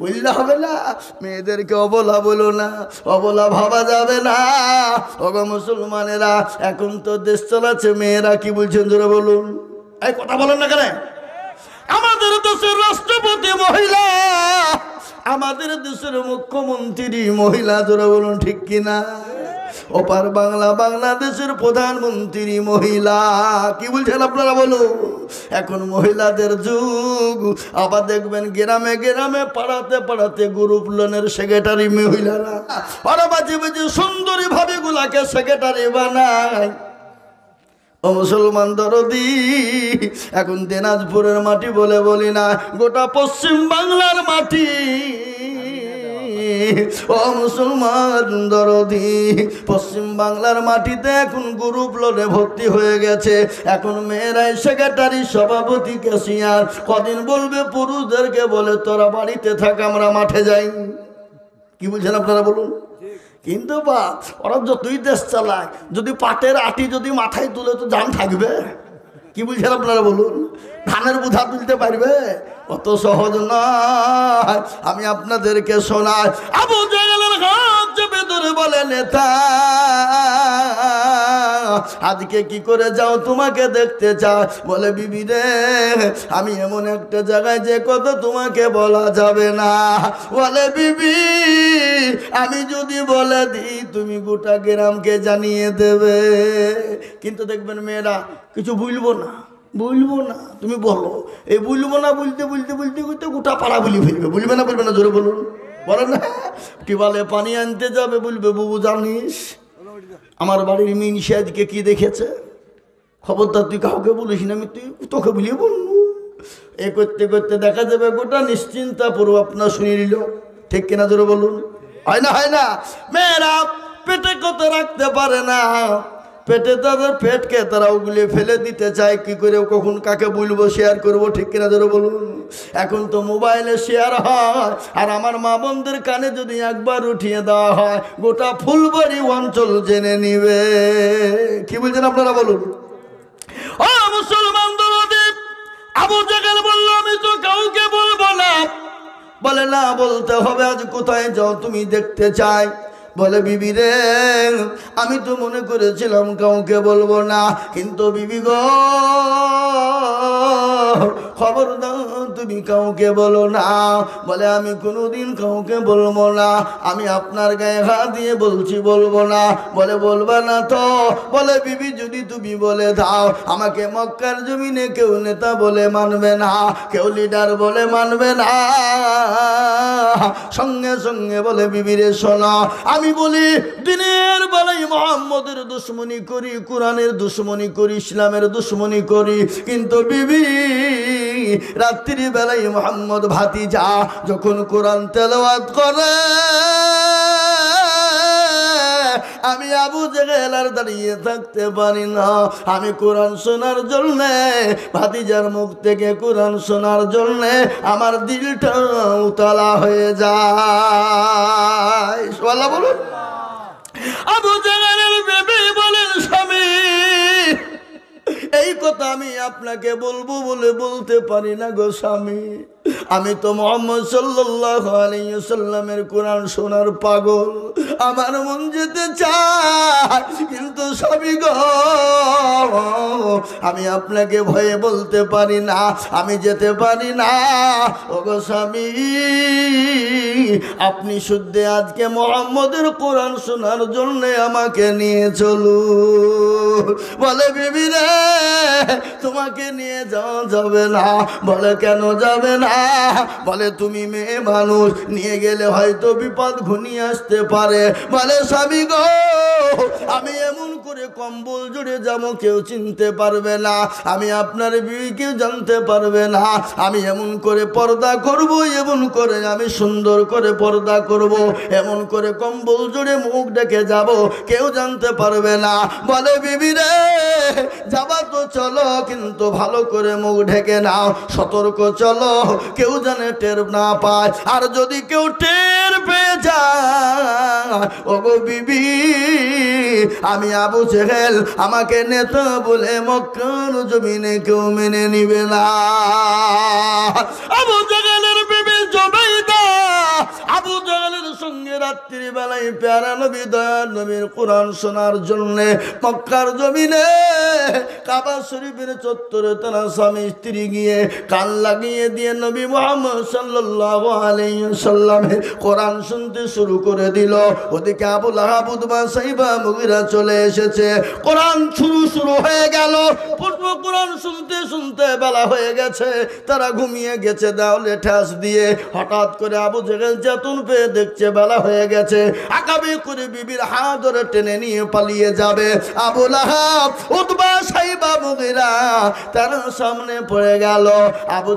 বললে হবে না, মেয়েদেরকে অবলা বলো না, অবলা ভাবা যাবে না। ওগো মুসলমানেরা, এখন তো দেশ চালাচ্ছে মেয়েরা, কি বলছেন জোরে বলুন, এই কথা বলেন না কেন? আমাদের দেশের রাষ্ট্রপতি মহিলা, আমাদের দেশের মুখ্যমন্ত্রী মহিলা, জোরে বলুন ঠিক কিনা? ওপার বাংলা বাংলাদেশের প্রধানমন্ত্রী মহিলা, কি বলছেন আপনারা বলুন? এখন মহিলাদের যুগ। আবার দেখবেন গ্রামে গ্রামে পাড়াতে পাড়াতে গ্রুপ লোনের সেক্রেটারি মহিলারা, ওরা বাজে বাজে সুন্দরী ভাবিগুলাকে সেক্রেটারি বানায়। ও মুসলমান দরদি, এখন দিনাজপুরের মাটি বলে বলি না, গোটা পশ্চিম বাংলার মাটি। ও মুসলমান দরদি, পশ্চিম বাংলার মাটিতে এখন গ্রুপ লোনে ভর্তি হয়ে গেছে। এখন মেয়েরাই সেক্রেটারি, সভাপতি, ক্যাশিয়ার। কদিন বলবে পুরুষদেরকে বলে তোরা বাড়িতে থাক, আমরা মাঠে যাই। কি বলছেন আপনারা বলুন? কিন্তু বা ওরা যতই দেশ চালায়, যদি পাটের আটি যদি মাথায় তুলে তো জান থাকবে? কি বলছেন আপনারা বলুন? ধানের বোঝা তুলতে পারবে? অত সহজ নয়। আমি আপনাদেরকে শোনাই, আবু জাহেলের হাত চেপে ধরে বলে, নেতা আজকে কি করে যাও, তোমাকে দেখতে চাই। বলে, বিবি রে, আমি এমন একটা জায়গায় যে কথা তোমাকে বলা যাবে না। বলে, বিবি, আমি যদি বলে দিই তুমি গোটা গ্রামকে জানিয়ে দেবে। কিন্তু দেখবেন মেয়েরা কিছু বলবো না, বলবো না, তুমি বলো। এই বলবো না বলতে বলতে বলতে বলতে গোটা পাড়া বলি ফেলবে। বলবে না, বলবে না, জোরে বলুন, বলে না। টিউবওয়েলে পানি আনতে যাবে, বলবে, বাবু জানিস আমার বাড়ির মিনসি আজকে কি দেখেছে? খবরদার তুই কাউকে বলিস না, আমি তুই তোকে বলিয়ে বলবো। এ করতে করতে দেখা যাবে গোটা নিশ্চিন্তা পুরো আপনার শুনে নিল। ঠিক কিনা জোরে বলুন? হয় না, হয় না? মেয়েরা পেটে কত রাখতে পারে না, পেটে তাদের পেটকে তারা ওগুলি ফেলে দিতে চায়। কি করে, কখন কাকে বলবো, শেয়ার করবো। ঠিক কিনা জোরে বলুন? এখন তো মোবাইলে শেয়ার হয়, আর আমার মা বোনদের কানে যদি একবার উঠিয়ে দেওয়া হয়, গোটা ফুলবাড়ি অঞ্চল জেনে নিবে। কি বলছেন আপনারা বলুন? ও মুসলমান দরদি, আবু জাহেল বলল, আমি তো কাউকে বলবো না। বলে, না, বলতে হবে। আজ কোথায় যাও তুমি দেখতে চাই? বলে, বিবি রে, আমি তো মনে করেছিলাম কাউকে বলবো না, কিন্তু বিবি গো, খবর দাও, তুমি কাউকে বলো না। বলে, আমি কোনোদিন কাউকে বলবো না, আমি আপনার গায়ে হাত দিয়ে বলছি বলবো না। বলে, বলবা না তো? বলে, বিবি, যদি তুমি বলে দাও, আমাকে মক্কার জমিনে কেউ নেতা বলে মানবে না, কেউ লিডার বলে মানবে না। সঙ্গে সঙ্গে বলে, বিবি রে শোনো, আমি বলি দিনের বেলায় মুহাম্মদের দুশ্মনী করি, কোরআনের দুশ্মনী করি, ইসলামের দুশ্মনী করি, কিন্তু বিবি রাত্রি বেলায় মুহাম্মদ ভাতিজা যখন কোরআন তেলাওয়াত করে, আমি আবু জাহেল আর দাঁড়িয়ে থাকতে পারি না। আমি কোরআন শোনার জন্যে, ভাতিজার মুখ থেকে কোরআন শোনার জন্যে আমার দিলটা উতলা হয়ে যায়। সুবহানাল্লাহ বলুন। আবু জাহেলের বিবি বলেন, স্বামী, এই কথা আমি আপনাকে বলবো বলে বলতে পারি না গো স্বামী। আমি তো মুহাম্মদ সাল্লাল্লাহু আলাইহি ওয়াসাল্লামের কোরআন শোনার পাগল, আমার মন যেতে চায়, কিন্তু স্বামী গো, আমি আপনাকে ভয়ে বলতে পারি না, আমি যেতে পারি না। ও গো স্বামী, আপনি শুদ্ধ আজকে মুহাম্মদের কোরআন শোনার জন্য আমাকে নিয়ে চলুন। বলে, বিবি রে, তোমাকে নিয়ে যাওয়া যাবে না। বলে, কেন যাবে না? বলে, তুমি মেয়ে মানুষ, নিয়ে গেলে হয়তো বিপদ ঘনিয়ে আসতে পারে। বলে, স্বামী গো, আমি এমন করে কম্বল জুড়ে যাবো কেউ চিনতে পারবে না, আমি আপনার বিবি কেউ জানতে পারবে না। আমি এমন করে পর্দা করব, এমন করে আমি সুন্দর করে পর্দা করব, এমন করে কম্বল জুড়ে মুখ ডেকে যাব, কেউ জানতে পারবে না। বলে, বিবি রে, যাবা তো চলো, কিন্তু ভালো করে মুখ ঢেকে নাও, সতর্ক চলো, কেউ জানে টের না পায়। আর যদি কেউ টের পেয়ে যায়, ওগো বিবি, আমি আবু জাহেল, আমাকে নেতা বলে মক্কার জমিনে কেউ মেনে নিবে না। আবু জাহেলের বিবি জুবাইদা রাত্রিবেলায় প্যারা নবী দয়ার নবীর কোরআন শোনার জন্যে মক্কার জমিনে কাবা শরীফের চত্বরে তারা স্বামী স্ত্রী গিয়ে কান লাগিয়ে দিয়ে নবী মুহাম্মদ সাল্লাল্লাহু আলাইহি ওয়াসাল্লামের কোরআন শুনতে শুরু করে দিল। ওদিকে আবু লাহাব, উতবা, সাইবা, মুগীরা চলে এসেছে। কোরআন শুরু হয়ে গেল। পূর্ব কোরআন শুনতে শুনতে বেলা হয়ে গেছে, তারা ঘুমিয়ে গেছে দেওয়ালে ঠাস দিয়ে। হঠাৎ করে আবু জেহেল চেতন পেয়ে দেখছে বেলা হয়ে গেছে, আকাবে করে বিবির হাত ধরে টেনে নিয়ে পালিয়ে যাবে। আবু লাহাব, উতবা, সাইবা, মুগীরা তার সামনে পড়ে গেল। আবু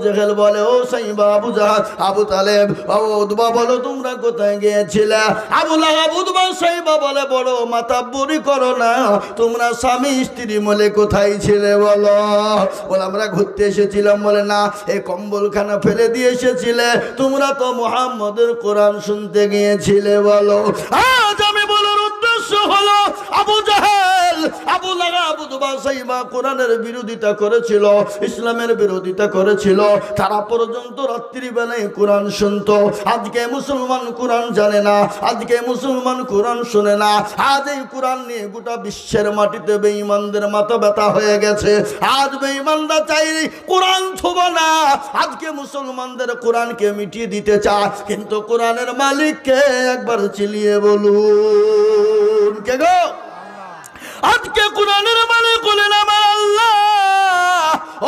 জেহেল বলে, ও সাইবা, আবু জাহাল, আবু তালেব, ও উতবা বলো তোমরা কোথায় গিয়েছিলে? আবু লাহাব, উতবা, সাইবা বলে, বড় মাতাব্বরি করো না, তোমরা স্বামী স্ত্রী বলে কোথায় ছিলে বলো? বলে আমরা ঘুরতে এসেছিলাম। বলে না, এই কম্বলখানা ফেলে দিয়ে এসেছিলে, তোমরা তো মুহাম্মদের কোরআন শুনতে গিয়েছিলে বলো। আজ আমি বলার উদ্দেশ্য হলো আবু জাহেল, আবু লাহাব, উতবা, সাইবা কোরআনের বিরোধিতা করেছিল, ইসলামের বিরোধিতা করেছিল। তারা পর্যন্ত রাত্রিবেলায় কোরআন শুনতো। আজকে মুসলমান কোরআন জানে না, আজকে মুসলমান কোরআন শুনে না। আজ এই কোরআন নিয়ে গোটা বিশ্বের মাটিতে বেঈমানদের মাথা ব্যথা হয়ে গেছে। আজ বেঈমানরা চাই কোরআন ছুব না। আজকে মুসলমানদের কোরআনকে মিটিয়ে দিতে চায়, কিন্তু কোরআনের মালিককে একবার চিলিয়ে বলুন কে গো? আজকে কোরআনের মালিক হলেন আমার আল্লাহ।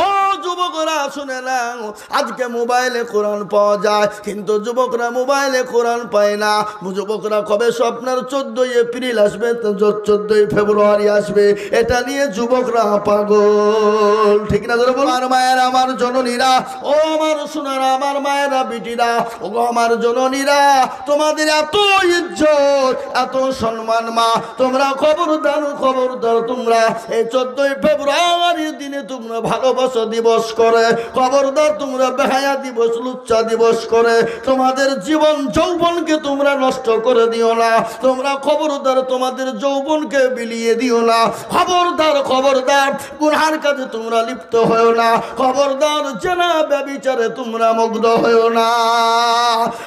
ও যুবকরা শুনে নাও, আজকে মোবাইলে কোরআন পাওয়া যায়, কিন্তু যুবকরা মোবাইলে কোরআন পায় না। যুবকরা কবে স্বপ্নের 14 এপ্রিল আসবে, 14 ফেব্রুয়ারি আসবে, এটা নিয়ে যুবকরা পাগল। ঠিক না? আমার মায়েরা, আমার জননীরা, ও আমার সোনারা, আমার মায়েরা, বিটিরা, ও আমার জননীরা, তোমাদের এত ইজ্জত, এত সম্মান মা, তোমরা খবরদার তোমরা এই 14 ফেব্রুয়ারির দিনে তোমরা ভালোবাসা দিবস করে, খবরদার তোমরা বেহায়া দিবস, লুচ্চা দিবস করে তোমাদের জীবন যৌবনকে তোমরা নষ্ট করে দিও না। তোমরা খবরদার তোমাদের যৌবনকে বিলিয়ে দিও না। খবরদার গুনার কাজে তোমরা লিপ্ত হয়েও না। খবরদার জেনা ব্যভিচারে তোমরা মুগ্ধ হয়েও না।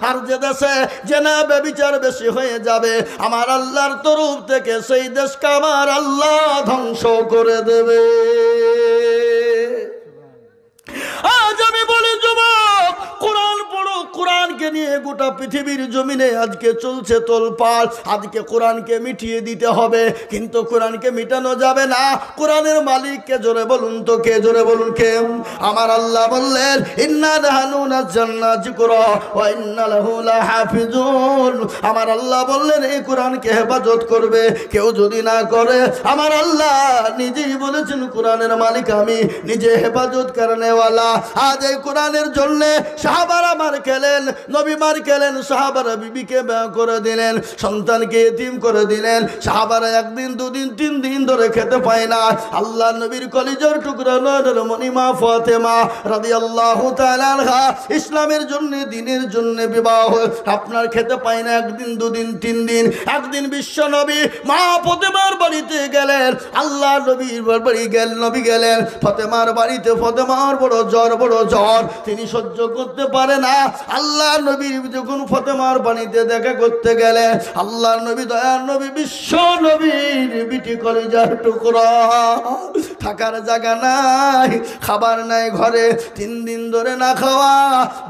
আর যে দেশে জেনা ব্যভিচার বেশি হয়ে যাবে, আমার আল্লাহর তরফ থেকে সেই দেশকে আমার আল্লাহ ধ্বংস করে দেবে। আজ আমি বলি যুবক, কোরআন পড়ো। কোরআনকে নিয়ে গোটা পৃথিবীর জমিনে আজকে চলছে তোলপাড়। আজকে কোরআনকে মিটিয়ে দিতে হবে, কিন্তু কোরআনকে মিটানো যাবে না। কোরআনের মালিককে জোরে বলুন তো কে? জোরে বলুন কে? আমার আল্লাহ বললেন, ইন্না নাহনু নাযালনা যিকরা ওয়া ইন্না লাহু লাহাফিজুন। আমার আল্লাহ বললেন এই কোরআনকে হেফাজত করবে। কেউ যদি না করে, আমার আল্লাহ নিজেই বলেছেন কোরআনের মালিক আমি, নিজে হেফাজত করনেওয়ালা। আজ এই কোরআনের জন্য সাহাবারা মার খেলেন, নবী মার খেলেন, সাহাবারা বিবিকে বিয়ে করে দিলেন, সন্তানকে এতিম করে দিলেন। সাহাবারা একদিন, দুদিন, 3 দিন ধরে খেতে পায় না। আল্লাহ নবীর কলিজার টুকরা নয়নের মণিমা ফাতেমা রাদিয়াল্লাহু তাআলা আনহা ইসলামের জন্য, দ্বীনের জন্য বিবাহ, আপনার খেতে পায় না একদিন, দুদিন, 3 দিন। একদিন বিশ্ব নবী মা ফাতেমার বাড়িতে গেলেন। আল্লাহ নবীর বাড়ি নবী গেলেন ফাতেমার বাড়িতে। ফাতেমার বড় জ্বর, তিনি সহ্য করতে পারে না। আল্লাহ নবী যখন ফাতেমার বাড়িতে দেখা করতে গেলেন, আল্লাহ নবী, দয়ার নবী, বিশ্ব নবীর বিটি কলিজার টুকরা, থাকার জায়গা নাই, খাবার নাই ঘরে, 3 দিন ধরে না খাওয়া।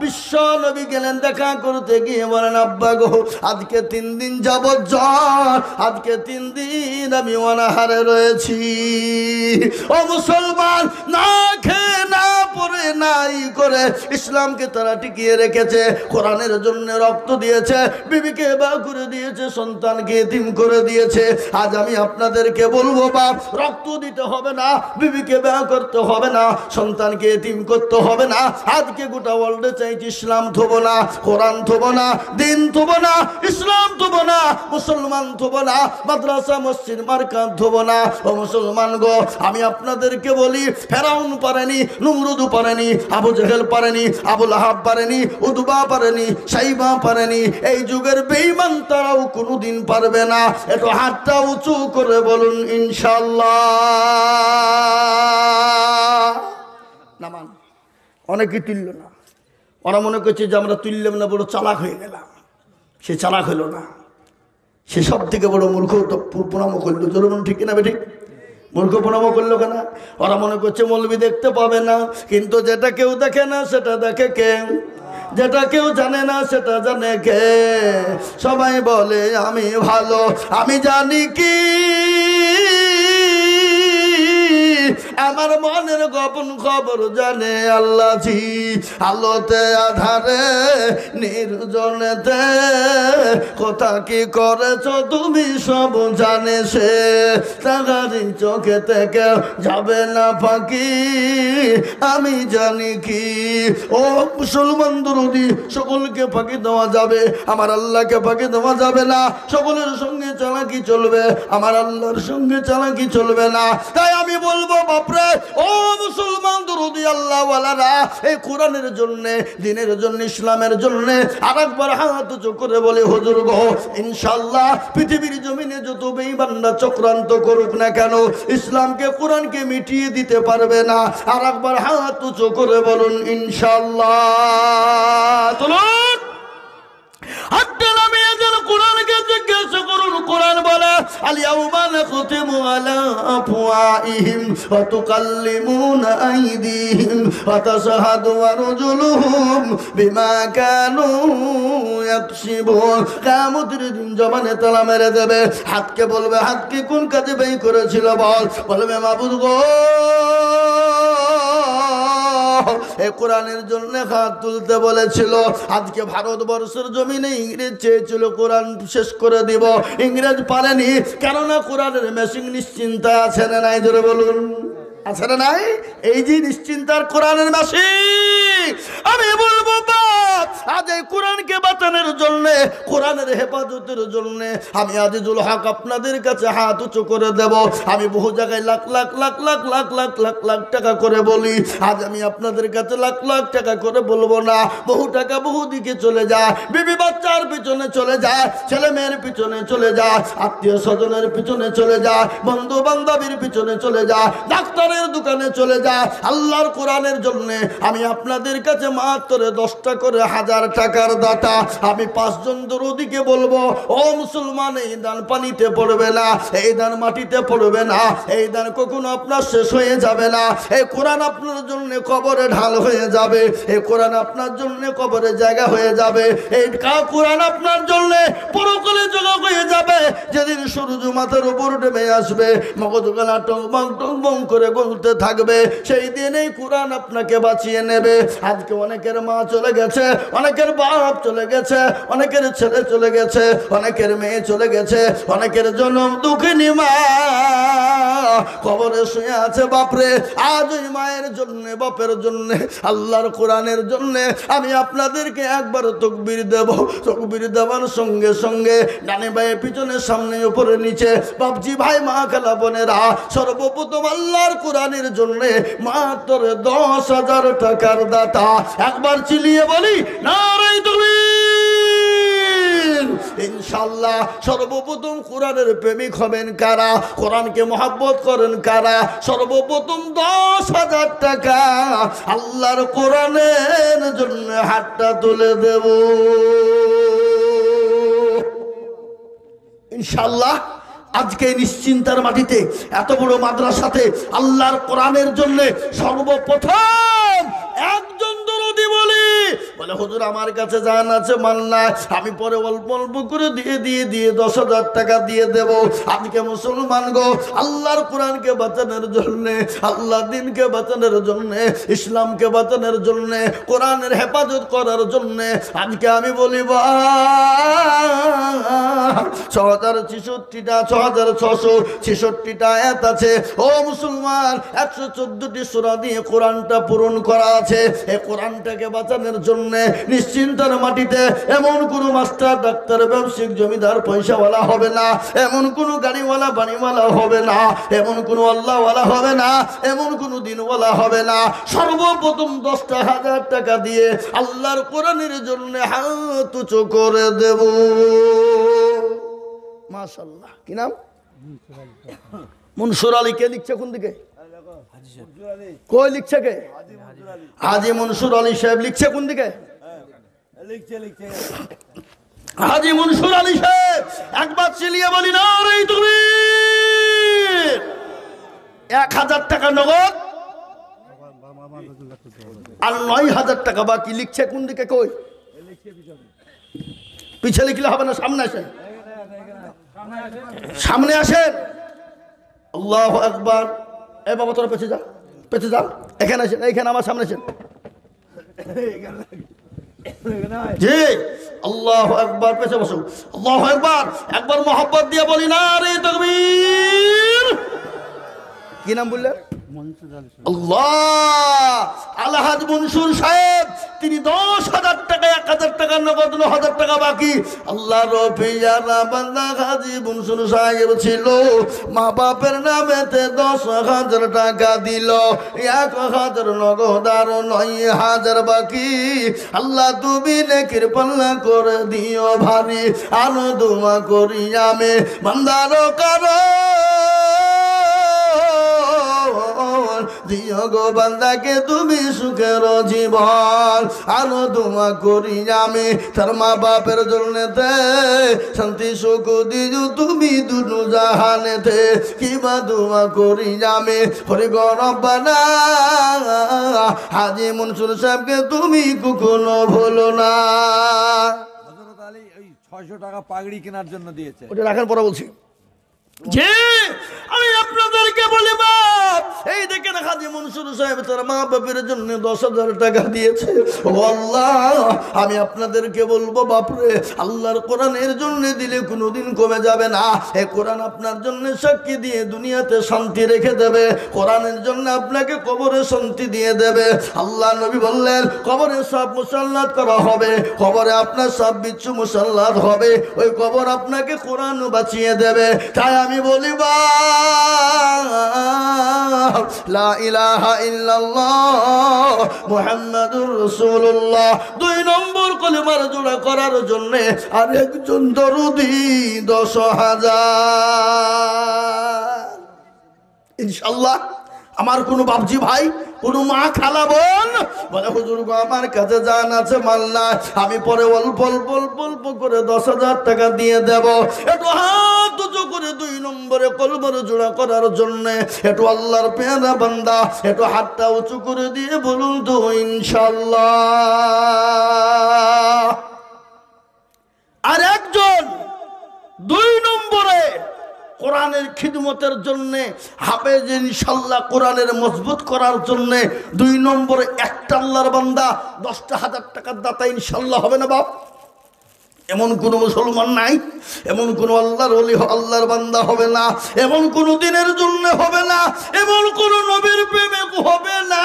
বিশ্ব নবী গেলেন দেখা করতে গিয়ে বলেন, আব্বা গো, আজকে 3 দিন যাবত জ্বর, আজকে 3 দিন আমি অনাহারে রয়েছি। ও মুসলমান, না খেয়ে না পরে নাই করে ইসলামকে তারা টিকিয়ে রেখেছে। কোরআনের জন্য রক্ত দিয়েছে, বিবিকে বিয়ে করে দিয়েছে, সন্তানকে এতিম করে দিয়েছে। আজ আমি আপনাদেরকে বলবো, বাপ, রক্ত দিতে হবে না, বিবিকে বিয়ে করতে হবে না, সন্তানকে এতিম করতে হবে না। আজকে গোটা ওয়ার্ল্ডে চাইছি ইসলাম থব না, কোরআন থব না, দিন থব না, ইসলাম থব না, মুসলমান থব না, মাদ্রাসা মসজিদ মার্কাত থব না। ও মুসলমান গো, আমি আপনাদেরকে বলি, ফেরাউন পারেনি, নমরুদ পারেনি, আবু জেহেল পারেনি, আবু লাহাব পারেনি, উতবা পারেনি, সাইবা পারেনি। এই যুগের বেঈমান তারাও কোনোদিন পারবে না। একটু হাতটা উঁচু করে বলুন ইনশাআল্লাহ। নামান অনেকে তুলল না, ওরা মনে করছে যে আমরা তুললাম না, বড় চালাক হয়ে গেলাম। সে চালাক হইল না, সে সব থেকে বড় মূর্খ প্রণাম করলো। চলুন ঠিক কিনা বেঠিক? মূর্খ প্রণাম করলো কেন? ওরা মনে করছে মৌলবি দেখতে পাবে না, কিন্তু যেটা কেউ দেখে না সেটা দেখে কে? যেটা কেউ জানে না সেটা জানে কে? সবাই বলে আমি ভালো, আমি জানি কি আমার মনের গোপন খবর জানে আল্লাহ জি। আলোতে আধারে নির্জনেতে কথা কি করেছ তুমি সব জানে সে। তাগারি চোখে থেকে যাবে না ফাঁকি, আমি জানি কি। ও মুসলমান দরদি, সকলকে ফাঁকি দেওয়া যাবে, আমার আল্লাহকে ফাঁকি দেওয়া যাবে না। সকলের সঙ্গে চালাকি চলবে, আমার আল্লাহর সঙ্গে চালাকি চলবে না। তাই আমি বলবো বাপরে, ও মুসলমান দরদি আল্লাহ ওয়ালারা, এই কোরআনের জন্য, দিনের জন্য, ইসলামের জন্য আরেকবার হাত উঁচু করে বলে হুজুর গো, ইনশাআল্লাহ পৃথিবীর জমিনে যত বেঈমানরা চক্রান্ত করুক না কেন, ইসলামকে কোরআনকে মিটিয়ে দিতে পারবে না। আরেকবার হাত উঁচু করে বলুন ইনশাআল্লাহ। চলুন হাতটা নামিয়ে দেন, কোরআনকে জিজ্ঞাসা করুন। কোরআন বলে আল-ইয়াউমা নাখতিমু আলা আফওয়াহিহিম ওয়া তুকাল্লিমুনা আইদিহিম ওয়া তাশহাদু আরজুলুহুম বিমা কানু ইয়াকসিবুন। কিয়ামতের দিন জবানে তালা মেরে দেবে, হাতকে বলবে হাতকে কোন কাজে ব্যয় করেছিল বল। বলবে মাবুদ গো, এই কোরআনের জন্য হাত তুলতে বলেছিল। আজকে ভারতবর্ষের জমিনে ইংরেজ চেয়েছিল কোরআন শেষ করে দিব, ইংরেজ পারেনি। কেননা কোরআনের মেশিন নিশ্চিন্তা আছে না নাই? জোরে বলুন, আছে না নাই? এই যে নিশ্চিন্তার কোরআনের মেশিন, আমি বলবো বাপ, আজ এই কোরআনকে বাঁচানোর জন্য, কোরআনের হেফাজতের জন্য আমি আজিজুল হক আপনাদের কাছে হাত উঁচু করে দেব। আমি বহু জায়গায় লাখ লাখ লাখ লাখ লাখ লাখ লাখ লাখ টাকা করে বলি, আজ আমি আপনাদের কাছে লাখ লাখ টাকা করে বলবো না। বহু টাকা বহু দিকে চলে যায়, বিবি বাচ্চার পিছনে চলে যায়, ছেলে মেয়ের পিছনে চলে যায়, আত্মীয় স্বজনের পিছনে চলে যায়, বন্ধু বান্ধবীর পিছনে চলে যায়, ডাক্তারের দোকানে চলে যায়। আল্লাহর কোরআনের জন্য আমি আপনাদের কাছে মাত্র 10টা করে 1000 টাকার দাতা। আমি 5 জন দরদিকে বলবো, ও মুসলমান, এই দান পানিতে পড়বে না, এই দান মাটিতে পড়বে না, এই দান কখনো আপনার শেষ হয়ে যাবে না। এই কোরআন আপনার জন্য কবরে ঢাল হয়ে যাবে, এই কোরআন আপনার জন্য কবরে জায়গা হয়ে যাবে, এই কোরআন আপনার জন্য পরকালে জায়গা হয়ে যাবে। যেদিন সূর্য মাথার উপর নেমে আসবে, মগজগুলা টং বং টং বং করে গলতে থাকবে, সেই দিন এই কোরআন আপনাকে বাঁচিয়ে নেবে। আজকে অনেকের মা চলে গেছে, অনেকের বাপ চলে গেছে, অনেকের ছেলে চলে গেছে, অনেকের মেয়ে চলে গেছে, অনেকের জনম দুঃখিনী মা কবরে শুয়ে আছে। বাপরে, আজ ওই মায়ের জন্য, বাপের জন্য, আল্লাহর কোরআনের জন্য আমি আপনাদেরকে একবার তাকবীর দেব। তাকবীর দেওয়ার সঙ্গে সঙ্গে ডানে বায়ে পিছনে সামনে উপরে নিচে, বাপজি ভাই মা খালা বোনেরা, সর্বপ্রথম আল্লাহর কোরআনের জন্য মাত্র 10,000 টাকার দাতা। একবার চিলিয়ে বলি নারে তাকবীর। ইনশাআল্লাহ সর্বপ্রথম কোরআনের প্রেমিক হবেন কারা, কোরআনকে মহব্বত করেন কারা, সর্বপ্রথম 10,000 টাকা আল্লাহর কোরআনের জন্য হাতটা তুলে দেব ইনশাআল্লাহ। আজকে নিশ্চিন্তার মাটিতে এত বড় মাদ্রাসাতে আল্লাহর কোরআনের জন্য সর্বপ্রথম একজন দরদি বলি বলে, হুজুর আমার কাছে জান আছে মাল নাই, আমি পরে অল্প অল্প করে দিয়ে 10,000 টাকা দিয়ে দেব। আজকে মুসলমান গো, আল্লাহর কোরআনকে বাঁচানোর জন্য, আল্লাহ দিনকে বাঁচানোর জন্য, ইসলামকে বাঁচানোর জন্য, কোরআনের হেফাজত করার জন্য আজকে আমি বলি 6,066টা 6,666টা আয়াত আছে। ও মুসলমান, 114টি সূরা দিয়ে কোরআনটা পূরণ করা আছে। এই কোরআনটাকে বাঁচানোর জন্য নিশ্চিন্তার মাটিতে এমন কোনো মাস্টার ডাক্তার ব্যবসায়িক জমিদার পয়সাওয়ালা হবে না, এমন কোনো গাড়িওয়ালা বাড়িওয়ালা হবে না, এমন কোনো আল্লাহওয়ালা হবে না, এমন কোনো দিনওয়ালা হবে না। সর্বপ্রথম 10,000 টাকা দিয়ে আল্লাহর কোরআনের জন্য হাত উঁচু করে দেব। মাশাআল্লাহ। কি নাম? মনসুর আলী। কে লিখছে? কোন দিকে? কই লিখছে? কে? হাজি মনসুর আলী সাহেব লিখছে। কোন দিকে? হাজী মনসুর আলী সাহেব একবার চিলিয়ে বলি না রে তুমি 1000 টাকা নগদ আর 9000 টাকা বাকি। লিখছে কোন দিকে? কই পিছে লিখলে হবে না, সামনে আসেন, সামনে আসেন। আল্লাহু আকবার। এ বাবা তোরা পেছে যা, পেছে যা, এখানে আসেন, এইখানে আমার সামনে আসেন। জি আল্লাহু আকবার। পেছে বসো। আল্লাহু আকবার। একবার মোহাব্বত দিয়ে বলি না রে তাকবীর। কি নাম বললেন? আল্লাহ আলহাজ মনসুর সাহেব, তিনি 10,000 টাকা, 1000 টাকা নগদ, 9,000 টাকা বাকি। আল্লাহ রফিয়ারা বান্দা হাজী মনসুর সাহেব ছিল, মা বাপের নামেতে 10,000 টাকা দিল, 1,000 নগদ আর 9,000 বাকি। আল্লাহ তুমি নেকির পাল্লা করে দিও ভারী, আনো দোয়া করি আমি বান্দার কারো দিও গো বান্দাকে তুমি সুখের জীবন। আরো দোয়া করি আমি তার মা বাপের জন্যতে, শান্তি সুখ দিও তুমি দুনু জাহানেতে। কিবা দোয়া করি আমি হরি গো রব্বানা, হাজী মনসুর সাহেবকে তুমি কখনো ভুলো না। হযরত আলী ওই 600 টাকা পাগড়ি কেনার জন্য দিয়েছে, ওটা রাখার পরে বলছি। যে আমি আপনাদেরকে বলি বাপ, এই দেখেন হাজী মনসুর সাহেব তার মা বাপের জন্য 10,000 টাকা দিয়েছে। ও আল্লাহ, আমি আপনাদেরকে বলবো বাপরে, আল্লাহর কোরআনের জন্য দিলে কোনোদিন কমে যাবে না। এই কোরআন আপনার জন্য সাক্ষী দিয়ে দুনিয়াতে শান্তি রেখে দেবে, কোরআনের জন্য আপনাকে কবরে শান্তি দিয়ে দেবে। আল্লাহ নবী বললেন কবরে সব মুসাল্লাত করা হবে, কবরে আপনার সব বিচ্ছু মুসাল্লাত হবে, ওই কবর আপনাকে কোরআন বাঁচিয়ে দেবে। তাই আমি বলি লা ইলাহা ইল্লাল্লাহ মুহাম্মাদুর রাসূলুল্লাহ। 2 নম্বর কলিমার জোড়া করার জন্য আরেকজন দরুদি 10,000 ইনশাআল্লাহ। আমার কোনো বাপজি ভাই, কোনো মা খালা বোন বলে হুজুর গো আমার কাছে জান আছে মাল না, আমি পরে অল্প অল্প অল্প অল্প করে 10,000 টাকা দিয়ে দেব। একটু হাত উঁচু করে 2 নম্বরে কলমার জোড়া করার জন্য একটু আল্লাহর পেয়ারা বান্দা একটু হাতটা উঁচু করে দিয়ে বলুন তো ইনশাআল্লাহ। আর একজন 2 নম্বরে কোরআনের খিদমতের জন্য, হাফেজ ইনশাআল্লাহ কোরআনের মজবুত করার জন্য 2 নম্বরে একটা আল্লাহর বান্দা 10,000 টাকার দাতা ইনশাআল্লাহ হবে না বাপ? এমন কোন মুসলমান নাই, এমন কোন আল্লাহর ওলি আল্লাহর বান্দা হবে না, এমন কোন দিনের জন্য হবে না, এমন কোন নবীর প্রেমে হবে না।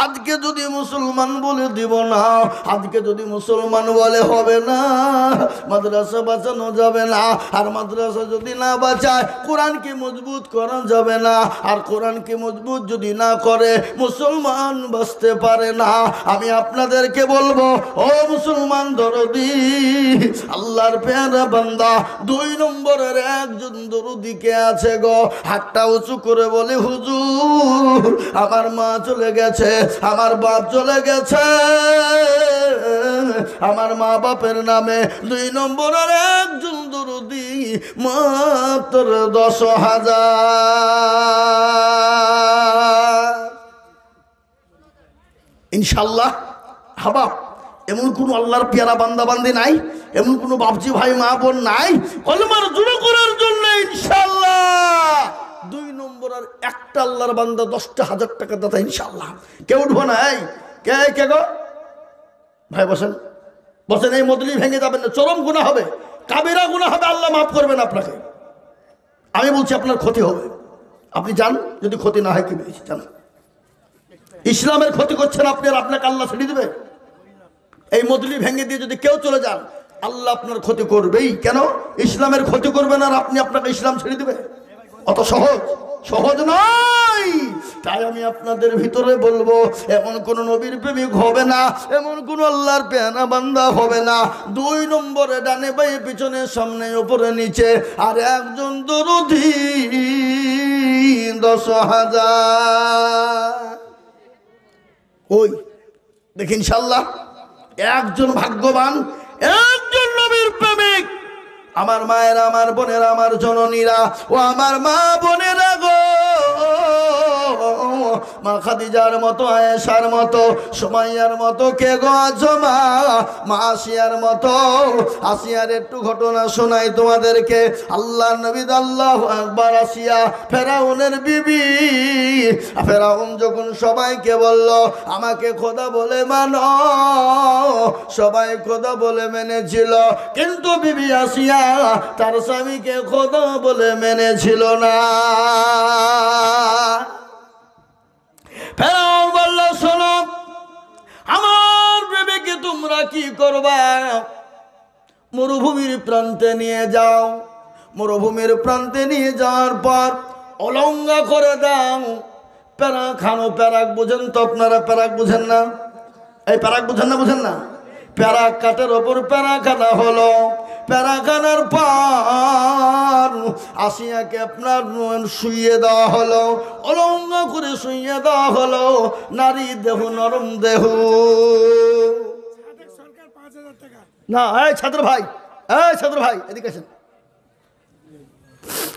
আজকে যদি মুসলমান বলে দিব না, আজকে যদি মুসলমান বলে হবে না, মাদ্রাসা বাঁচানো যাবে না। আর মাদ্রাসা যদি না বাঁচায় কোরআনকে মজবুত করা যাবে না। আর কোরআনকে মজবুত যদি না করে মুসলমান বাঁচতে পারে না। আমি আপনাদেরকে বলবো ও মুসলমান দরদি, আল্লাহর পেয়ারা বান্দা 2 নম্বরের একজন দরুদিকে আছে গো, হাতটা উঁচু করে বলে হুজুর আমার মা চলে গেছে, আমার বাপ চলে গেছে, আমার মা বাপের নামে 2 নম্বরের একজন দরুদি মাত্র 10,000 ইনশাআল্লাহ। হাবা এমন কোন আল্লাহর পেয়ারা বান্দা বান্দি নাই, এমন কোন বাপজি ভাই মা বোন নাই কলমার জুড়ে করার জন্য ইনশাআল্লাহ 2 নম্বরের একটা আল্লাহর বান্দা 10,000 টাকা দাতা ইনশাআল্লাহ। কেউ উঠবো না? এই কে কে গো ভাই বসেন, বসেন। এই মদলি ভেঙে যাবেন না, চরম গুনাহ হবে, কাবিরা গুনাহ হবে, আল্লাহ মাফ করবেন আপনাকে। আমি বলছি আপনার ক্ষতি হবে, আপনি যান, যদি ক্ষতি না হয় কি বলছি জান, ইসলামের ক্ষতি করছেন আপনি, আর আপনাকে আল্লাহ ছেড়ে দেবে? এই মদলি ভেঙে দিয়ে যদি কেউ চলে যান আল্লাহ আপনার ক্ষতি করবেই। কেন ইসলামের ক্ষতি করবেন আর আপনি আপনাকে ইসলাম ছেড়ে দেবে? অত সহজ সহজ নয়। তাই আমি আপনাদের ভিতরে বলবো এমন কোন নবীর প্রেমিক হবে না, এমন কোন আল্লাহর পেয়ারা বান্দা হবে না 2 নম্বরে ডানে বাঁয়ে পিছনে সামনে উপরে নিচে আর একজন দরুদি 10,000। ওই দেখি ইনশাআল্লাহ একজন ভাগ্যবান, একজন নবীর আমার মায়েরা, আমার বোনেরা, আমার জননীরা ও আমার মা বোনেরা গো, মা খাদিজার মতো, আয়েশার মতো, সুমাইয়ার মতো কে গো আছো মা? মা আসিয়ার মতো। আসিয়ার একটু ঘটনা শোনাই তোমাদেরকে। আল্লাহ নবী, আল্লাহু আকবার। আসিয়া ফেরাউনের বিবি। ফেরাউন যখন সবাইকে বলল আমাকে খোদা বলে মানো, সবাই খোদা বলে মেনেছিল, কিন্তু বিবি আসিয়া তার স্বামীকে খোদা বলে মেনেছিল না। ফেরাউন বলল শোনো, আমার বিবিকে তোমরা কি করবা? মরুভূমির প্রান্তে নিয়ে যাও। মরুভূমির প্রান্তে নিয়ে যাওয়ার পর অলঙ্গা করে দাও। প্যারাক খানো। প্যারাক বুঝেন তো আপনারা? প্যারাক বুঝেন না? এই প্যারাক বুঝেন না? বুঝেন না? প্যারাক কাঠের ওপর প্যারাখানা হলো। প্যারাখানার পর আসিয়াকে আপনার শুইয়ে দেওয়া হলো, অলঙ্গ করে শুইয়ে দেওয়া হলো। নারী দেহ, নরম দেহ। না, এই ছাত্র ভাই, এই ছাত্র ভাই, এদিকে আসেন,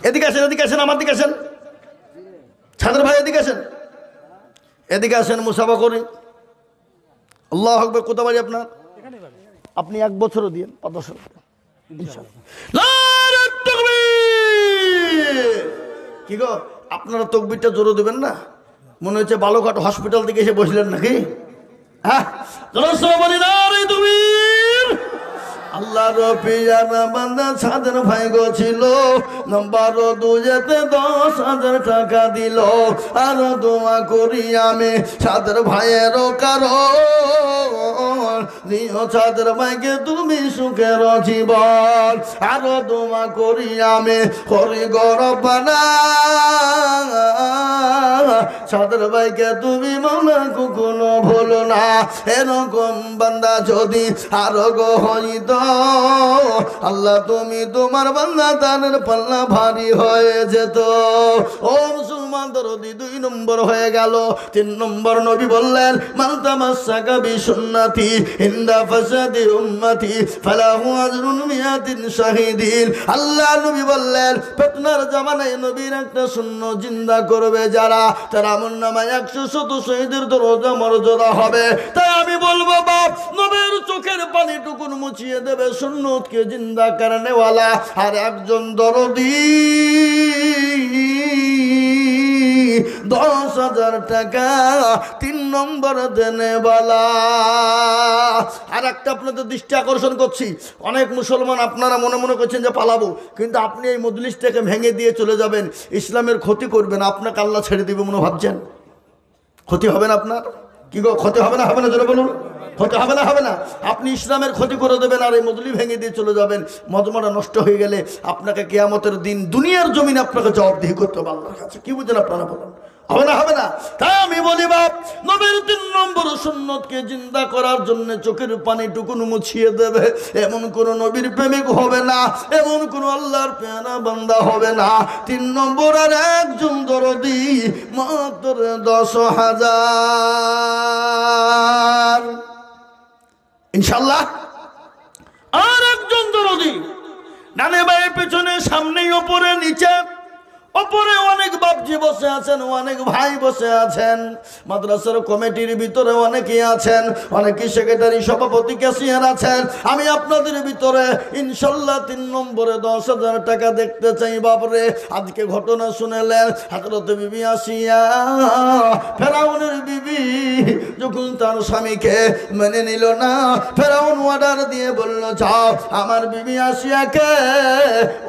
এদিকে আসেন, এদিকে আসেন, আমার দিকে আসেন। ছাত্র ভাই এদিকে আসেন, এদিকে আসেন, মুসাফা করি। আল্লাহু আকবার। কোথা বাড়ি আপনার? আপনি 1 বছরও দিন, 5 বছর। কি গো, আপনারা তকবীরটা জোরে দেবেন না? মনে হচ্ছে বালুঘাট হসপিটাল থেকে এসে বসলেন নাকি? হ্যাঁ, আল্লাহর পিয়ারা বান্দা ছাদের ভাই গো ছিল, নম্বর 2-তে 10,000 টাকা দিল। আর দোয়া করি আমি ছাদের ভাইয়েরও কারণ, নিও ছাদের ভাইকে তুমি সুখের জীবন। আরো দোয়া করি আমি করি গরবানা, ছাদের ভাইকে তুমি মামলা কখনো ভুলো না। এরকম বান্দা যদি আরো গো হইত, আল্লাহ তুমি তোমার বান্দা দানের পাল্লা ভারী হয়ে যেত। ও মুসলমান দরদি, 2 নম্বর হয়ে গেল। 3 নম্বর নবী বললেন মান তামাসসাকা বিসুন্নতি ইনদা ফাসাদি উম্মতি ফালাহু আজরুন মিয়াতিন শাহিদিন। আল্লাহ নবী বললেন ফিতনার জামানায় নবীর একটা সুন্নাত জিন্দা করবে যারা, তারা আমলনামায় 100 শহীদের দরজা মর্যাদা হবে। তাই আমি বলবো বাপ, নবীর চোখের পানিটুকুন মুছিয়ে দেবে সুন্নতকে জিন্দা করনেওয়ালা আর একজন দরদি 10,000 টাকা 3 নম্বর দেনেওয়ালা। আর একটা আপনাদের দৃষ্টি আকর্ষণ করছি, অনেক মুসলমান আপনারা মনে মনে করছেন যে পালাবো, কিন্তু আপনি এই মজলিসটাকে ভেঙে দিয়ে চলে যাবেন, ইসলামের ক্ষতি করবেন, আপনাকে আল্লাহ ছেড়ে দিবে মনে ভাবছেন? ক্ষতি হবে না আপনার? কি গো, ক্ষতি হবে না? হবে না? জোরে বলুন, ক্ষতি হবে না? হবে না? আপনি ইসলামের ক্ষতি করে দেবেন আর এই মজলিস ভেঙে দিয়ে চলে যাবেন। মজমাটা নষ্ট হয়ে গেলে আপনাকে কিয়ামতের দিন দুনিয়ার জমিনে আপনাকে জবাবদিহি করতে হবে আল্লাহর কাছে। কি বুঝেন আপনারা বলুন? হবে না? হবে না? তাই আমি বলি বাপ, নবীর 3 নম্বর সুন্নতকে জিন্দা করার জন্য চোখের পানিটুকুন মুছিয়ে দেবে এমন কোন নবীর প্রেমিক হবে না, এমন কোন আল্লাহর পেয়ারা বান্দা হবে না। 3 নম্বর আর একজন দরদি মাত্র 10,000 ইনশাআল্লাহ। আর একজন দরদি ডানে বায়ে পেছনে সামনে ওপরে নিচে, ওপরে অনেক বাপজি বসে আছেন, অনেক ভাই বসে আছেন, মাদ্রাসার কমিটির ভিতরে অনেকেই আছেন, অনেকে সেক্রেটারি, সভাপতি, ক্যাশিয়ার আছেন। আমি আপনাদের ভিতরে ইনশাল্লাহ 3 নম্বরে 10,000 টাকা দেখতে চাই। বাপরে, আজকে ঘটনা শুনেলেন হযরত বিবি আসিয়া, ফেরাউনের বিবি যখন তার স্বামীকে মেনে নিল না, ফেরাউন অর্ডার দিয়ে বলল যাও আমার বিবি আসিয়াকে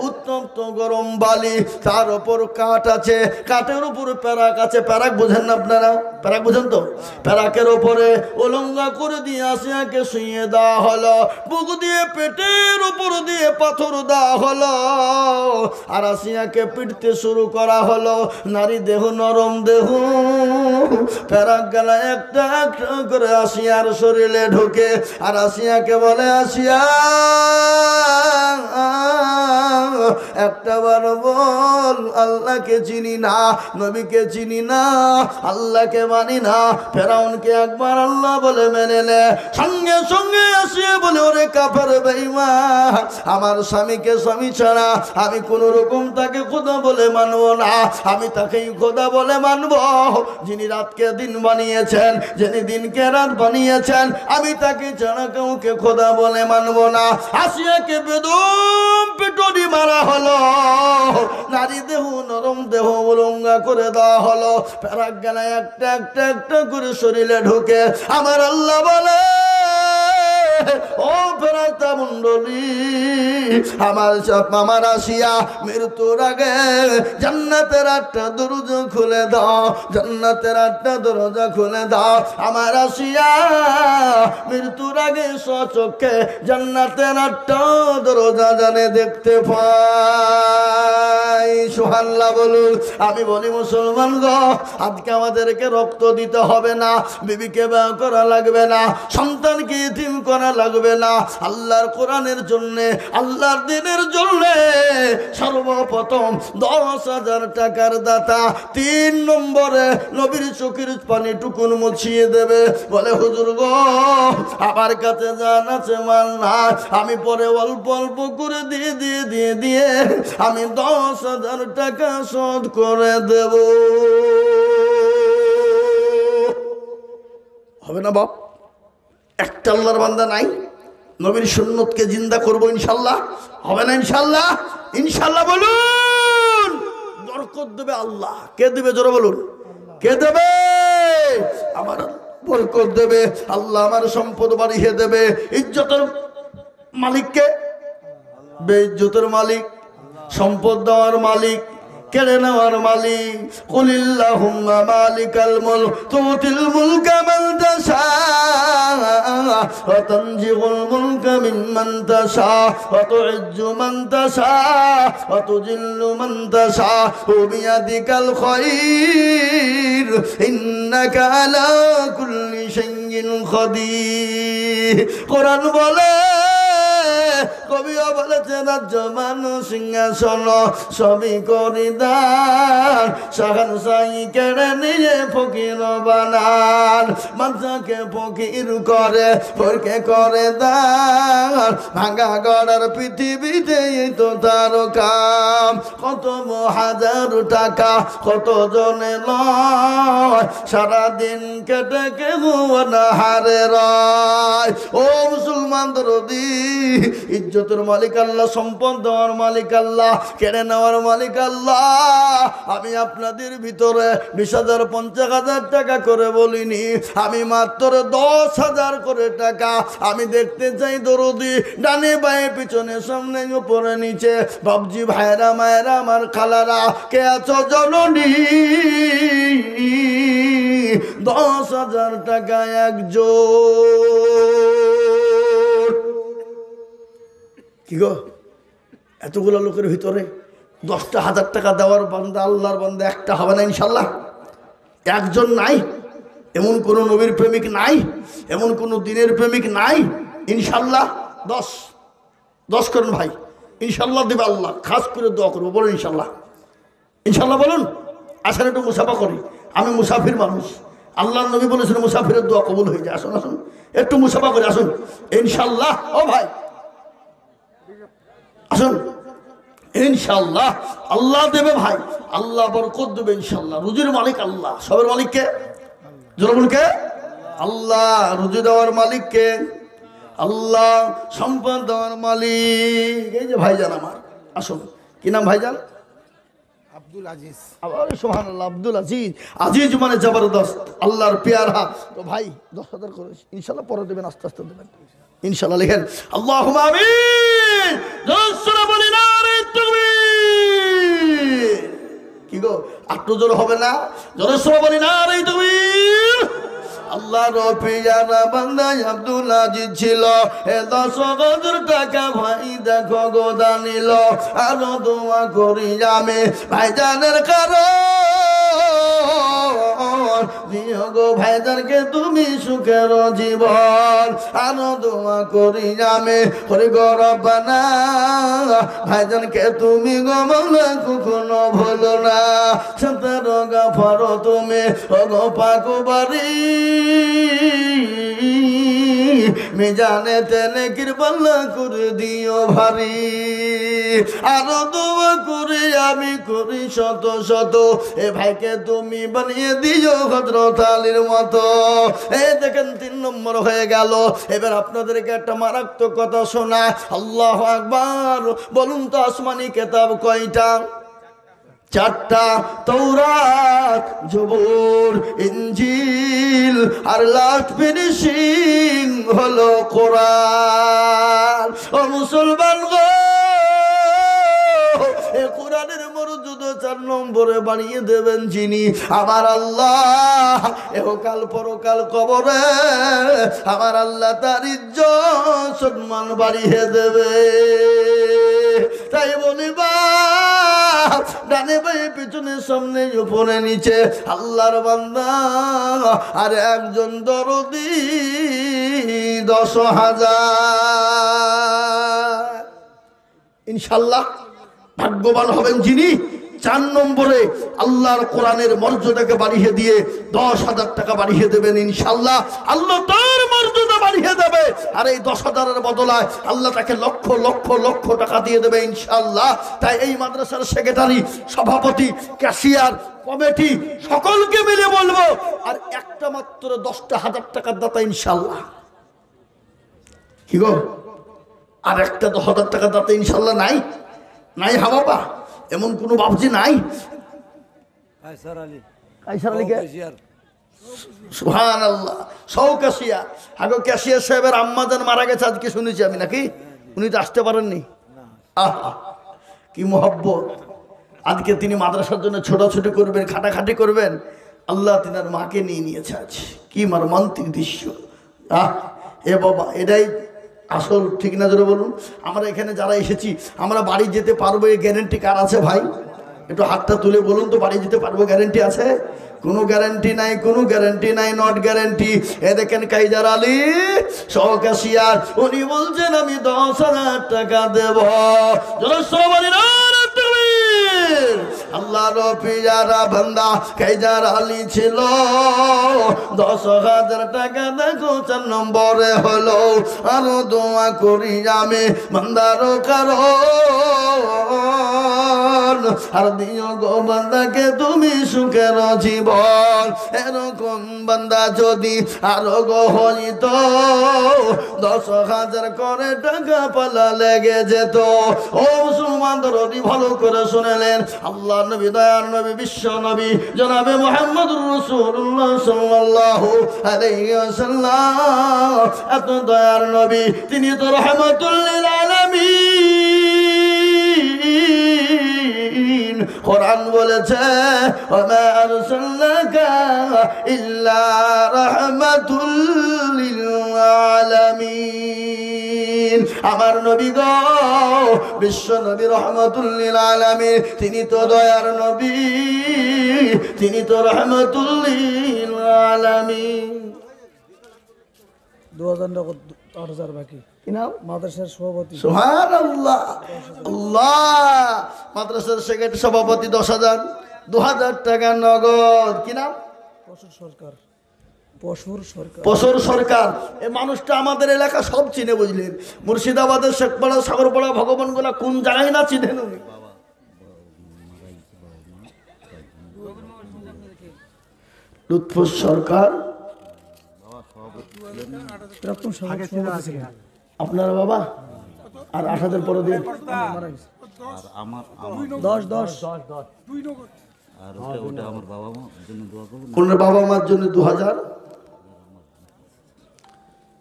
উত্তপ্ত গরম বালি, তার উপর কাঠ আছে, কাঠের উপরে প্যারাক আছে। প্যারাক বোঝেন না আপনারা? প্যারাক বোঝেন তো? প্যারাকের উপরে অলঙ্গা করে দিয়ে আসিয়াকে শুইয়ে দেওয়া হলো, বুক দিয়ে পেটের উপর দিয়ে পাথর দেওয়া হলো, আর আসিয়াকে পিটতে শুরু করা হলো। নারী দেহ, নরম দেহ, প্যারাক গেলা একটা একটা করে আসিয়ার শরীরে ঢোকে, আর আসিয়াকে বলে আসিয়া একটা বার বল আল্লাহকে চিনি না, নবীকে চিনি না, আল্লাহকে মানি না। ফেরাউনকে একবার আল্লাহ বলে মেনে নে, সঙ্গে সঙ্গে আসিয়ে বলে ওরে কাফের বেঈমান, আমার স্বামীকে স্বামী ছাড়া আমি কোন রকম তাকে খোদা বলে মানব না, আমি তাকেই খোদা বলে মানব। যিনি রাতকে দিন বানিয়েছেন, যিনি দিনকে রাত বানিয়েছেন, আমি তাকে ছাড়া কাউকে খোদা বলে মানব না। আসিয়াকে বেদম পিটুনি মারা হলো, নারী দেহ নরম দেহ উলঙ্গা করে দেওয়া হলো, ফেরাক গেলা একটা একটা একটা করে শরীরে ঢুকে। আমার আল্লাহ বলে ও ফেরেশতা মণ্ডলী, আমার আসিয়া মৃত্যুর আগে জান্নাতের 8টা দরজা খুলে দাও, জান্নাতের 8টা দরজা খুলে দাও। আমার আসিয়া মৃত্যুর আগে স্বচক্ষে জান্নাতের 8টা দরজা জানে দেখতে পাই। সুবহানাল্লাহ বলুন। আমি বলি মুসলমান গো, আজকে আমাদেরকে রক্ত দিতে হবে না, বিবিকে বিয়ে করা লাগবে না, সন্তানকে ইতিম করা লাগবে না। আল্লাহর কোরআনের জন্য, আল্লাহর দ্বীনের জন্য সর্বপ্রথম 10,000 টাকার দাতা 3 নম্বরে নবীর চোখের পানি টুকুন মুছিয়ে দেবে। বলে হুজুর গো, আমার কাছে জান আছে মাল না, আমি পরে অল্প অল্প করে দিয়ে আমি 10,000 টাকা শোধ করে দেব। হবে না বাপ? একটা আল্লাহর বান্দা নাই, নবীর সুন্নতকে জিন্দা করবো ইনশাল্লাহ? হবে না ইনশাল্লাহ? ইনশাল্লাহ বলুন। বরকত দেবে আল্লাহ। কে দেবে? জোরে বলুন, কে দেবে? আমার বরকত দেবে আল্লাহ, আমার সম্পদ বাড়িয়ে দেবে। ইজ্জতের মালিককে, বেইজ্জতের মালিক, সম্পদ দেওয়ার মালিক, কেড়ে নেওয়ার মালিক। কুলিল্লাহুম্মা মালিকাল মুলক তুতিল মুলকা মান তাশা ওয়া তানজিউল মুলকা মিম্মান তাশা ওয়া তুইজ্জু মান তাশা ওয়া তুজিল্লু মান তাশা ওয়া বিয়াদিকাল খায়র ইন্নাকা আলা কুল্লি শাইইন কাদির। কোরআন বলে, কবিও বলেছে রাজ্য মানুষ সিংহাসন সবই করি দান, শাহনশাহী কেড়ে নিয়ে ফকির বানান। মাঝাকে ফকির করে, ফরকে করে দান, ভাঙা গড়ার পৃথিবীতে তো তার কাম। কত হাজার টাকা কত জনে লয়, সারাদিন কেটে কেউ না হারে রয়। ও মুসলমান দরদি, ইজ্জতের মালিক আল্লাহ, সম্পদ দেওয়ার মালিক আল্লাহ, কেড়ে নেওয়ার মালিক আল্লাহ। আমি আপনাদের ভিতরে 20,000 50,000 টাকা করে বলিনি, আমি মাত্র 10,000 করে টাকা আমি দেখতে চাই দরদি, ডানে বায়ে পিছনে সামনে উপরে নিচে। বাবজি ভাইরা মায়েরা আমার খালারা, কে আছো জননী? 10,000 টাকা একজন। কি গো, এতগুলো লোকের ভিতরে 10,000 টাকা দেওয়ার বান্দা, আল্লাহর বান্দা একটা হবে না ইনশাল্লাহ? একজন নাই? এমন কোন নবীর প্রেমিক নাই? এমন কোন দিনের প্রেমিক নাই? ইনশাল্লাহ 10 করেন ভাই, ইনশাল্লাহ দেবে আল্লাহ। খাস করে দোয়া করবো, বলুন ইনশাল্লাহ। ইনশাল্লাহ বলুন। আসেন একটু মুসাফা করি, আমি মুসাফির মানুষ। আল্লাহ নবী বলেছেন মুসাফিরের দোয়া কবুল হয়ে যায়। আসুন আসুন একটু মুসাফা করি, আসুন ইনশাল্লাহ। ও ভাই আসুন, ইনশাল্লাহ আল্লাহ দেবে ভাই, আল্লাহ বরকত দেবে ইনশাল্লাহ। রুজির মালিক আল্লাহ, সবের মালিককে জোরে বলুন, কে? আল্লাহ। রুজি দেওয়ার মালিককে আল্লাহ, সম্পদ দেওয়ার মালিক এই যে ভাইজান আমার। আসুন, কি নাম ভাইজান? আব্দুল আজিজ। সুবহানাল্লাহ, আব্দুল আজিজ। আজিজ মানে জবরদস্ত, আল্লাহর পেয়ারা। তো ভাই 10,000 করে ইনশাল্লাহ পরে দেবেন, আস্তে আস্তে দেবেন ইনশাল্লাহ। লিখেন আল্লাহুম্মা আমিন। জোরে বলি নারে তাকবীর। কি গো, একটু জোরে হবে না? জোরে বলি নারে তাকবীর। আল্লাহর পেয়ারা বান্দা আব্দুল আজিজ ছিল, 10,000 টাকা ভাই দেখো গোদা নিল। আরো দোয়া করি আমি ভাইজানের কারণ, দিও গো ভাইজানকে তুমি সুখের জীবন। আরো দোয়া করি আমি হরি গো রব্বানা, ভাইজানকে তুমি গো মাওলা কখনো ভুলো না। 17 গফর তুমি ও গো পাক বাড়ি, মিজানে তেনে কৃপাল্লা করে দিও ভারী। আরো দোয়া করে আমি করি শত শত, এ ভাইকে তুমি বানিয়ে দিও হযরত আলীর মতো। এই দেখেন 3 নম্বর হয়ে গেল। এবার আপনাদেরকে একটা মারাত্মক কথা শোনা। আল্লাহু আকবার। বলুন তো আসমানি কিতাব কয়টা? 4টা। তাওরাত, জবুর, ইনজিল, আর লাস্ট ফিনিশিং হলো কোরআন। ও মুসলমান গো, এই কোরআনের মর্যাদা 4 নম্বরে বাড়িয়ে দেবেন যিনি, আমার আল্লাহ। এহকাল পরকাল কবরে আমার আল্লাহ তার ইজ্জত সম্মান বাড়িয়ে দেবে। তাই বলি বাপ, ডানে বাঁয়ে পিছনে সামনে উপরে নিচে আল্লাহর বান্দা আর একজন দরদি 10,000। ইনশাল্লাহ ভাগ্যবান হবেন যিনি 4 নম্বরে আল্লাহর কোরআনের মর্যাদাকে বাড়িয়ে দিয়ে 10,000 টাকা বাড়িয়ে দেবেন। ইনশাল্লাহ আল্লাহ তার মর্যাদা বাড়িয়ে দেবে, আর এই 10,000-এর বদলায় আল্লাহ তাকে লক্ষ লক্ষ লক্ষ টাকা দিয়ে দেবে ইনশাল্লাহ। তাই এই মাদ্রাসার সেক্রেটারি, সভাপতি, ক্যাশিয়ার, কমিটি সকলকে মিলে বলবো, আর একটা মাত্র 10,000 টাকার দাতা ইনশাল্লাহ। কি গো, আর একটা 10,000 টাকার দাতা ইনশাল্লাহ নাই? নাই হা বাবা, এমন কোনো বাবজি নাই? কায়সার আলী, কায়সার আলীকে সুবহানাল্লাহ, সৌ ক্যাশিয়ার। আগো ক্যাশিয়ার সাহেবের আম্মাজান মারা গেছে আজকে শুনেছি আমি, নাকি? উনি তো আসতে পারেননি। আহা কি মহব্বত। আজকে তিনি মাদ্রাসার জন্য ছোটাছুটি করবেন, খাটাখাটি করবেন। আল্লাহ তিনার মাকে নিয়ে নিয়েছে আজ। কি মর্মান্তিক দৃশ্য। এ বাবা, এটাই আসল, ঠিক না? জোরে বলুন। আমরা এখানে যারা এসেছি আমরা বাড়ি যেতে পারবো, এই গ্যারেন্টি কার আছে ভাই? একটু হাতটা তুলে বলুন তো, বাড়ি যেতে পারবো গ্যারেন্টি আছে? কোনো গ্যারেন্টি নাই, কোনো গ্যারেন্টি নাই, নট গ্যারেন্টি। এ দেখেন কাইজার আলী সহকাশিয়ার, উনি বলছেন আমি 10,000 টাকা দেব। আল্লাহর পিয়ারা বান্দা কাইজার আলী ছিল। 10,000 টাকা দেখো 4 নম্বরে হলো। আরো দোয়া করি আমি বান্দারও কারণ, আর দিও গো বান্দাকে তুমি সুখের জীবন। এরকম বান্দা যদি আরো গো হইত, 10,000 করে টাকা পালা লেগে যেত। ও মুসলমান দরদি ভালো করে শুনেলেন, আল্লাহ নবী, দয়ার নবী, বিশ্ব নবী জনাবে মুহাম্মদুর রাসূলুল্লাহ সাল্লাল্লাহু আলাইহি ওয়াসাল্লাম, এত দয়ার নবী, তিনি তো রাহমাতুল লিল আলামিন। কোরআন বলেছে ওয়া আরসালনাকা ইল্লা রাহমাতুল লিল আলামিন। আমার নবী গো, বিশ্ব নবী রহমাতুল লিল আলামিন, তিনি তো দয়ার নবী, তিনি তো রহমাতুল লিল আলামিন। 2,000 বাকি। কি নাম? মাদ্রাসার সভাপতি। সুবহানাল্লাহ, আল্লাহ। মাদ্রাসার সেক্রেটারি, সভাপতি 10,000, 2,000 টাকা নগদ। কি নাম? পশুর সরকার। পশুর সরকার, পশুর সরকার। এই মানুষটা আমাদের এলাকা সব চিনে, বুঝলেন? মুর্শিদাবাদের শেখপাড়া, সাগরপাড়া, ভগবানগোলা, কোন জায়গায় না চিনেন উনি। লুৎফুর সরকার আপনার বাবা, আর 8,000 পরে দিন। কোন বাবা মার জন্য 2,000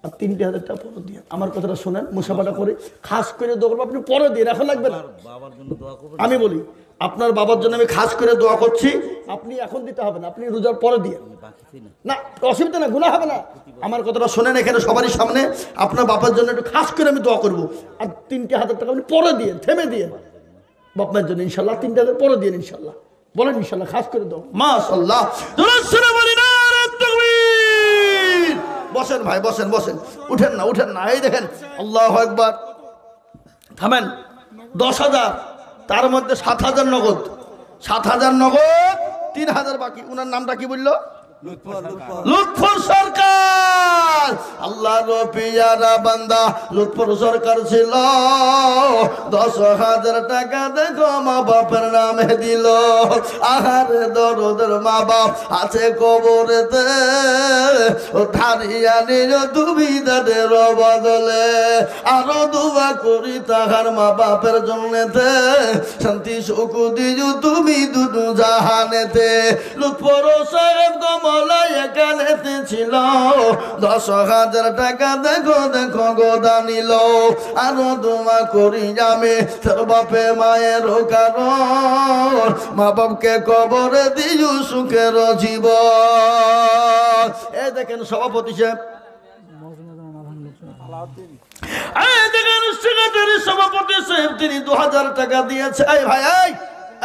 আর 3,000 টাকা পরে দিয়ে। আমার কথাটা শোনেন, মুসাফাটা করে খাস করে দোয়া করবো, আপনি পরে দিয়ে রাখা লাগবে না। আমি বলি, আপনার বাবার জন্য আমি খাস করে দোয়া করছি, আপনি এখন দিতে হবে না, আপনি রোজার পরে দিয়ে। না অসুবিধা না, গুনাহ হবে না। আমার কথাটা শোনেন, এখানে সবারই সামনে আপনার বাবার জন্য একটু খাস করে আমি দোয়া করবো, আর 3,000 টাকা আপনি পরে দিয়ে, থেমে দিয়ে বাপমার জন্য ইনশাল্লাহ 3,000 পরে দিয়ে ইনশাল্লাহ। বলেন ইনশাল্লাহ, খাস করে দাও। মাশাআল্লাহ। বসেন ভাই, বসেন বসেন, উঠেন না উঠেন না। এই দেখেন, আল্লাহু আকবার। থামেন। 10,000, তার মধ্যে 7,000 নগদ, 7,000 নগদ, 3,000 বাকি। উনার নামটা কি বললো? লুৎফর সরকার। আল্লাহর পিয়ারা বান্দা লুৎফর সরকার ছিল। 10,000 টাকা দেখো মা বাপের নামে দিল। আহারে দরদের মা বাপ আছে কবরেতে, ধারিয়া নিল তুমি তাদের বদলে। আরো দোয়া করি তাহার মা বাপের জন্যতে, শান্তি সুখ দিও তুমি দুটো জাহানেতে। লুৎফর সাহেব গমলায় এখানেতে ছিল। 10,000 টাকা দেখো দেখো গোদা নিল। আরো দোয়া করি আমি তোর বাপে মায়ের কারণ, মা বাপকে কবরে দিও সুখের জীবন। এই দেখেন সভাপতি সাহেব, এই দেখেন সেক্রেটারি সভাপতি সাহেব, তিনি 2,000 টাকা দিয়েছে। এই ভাই,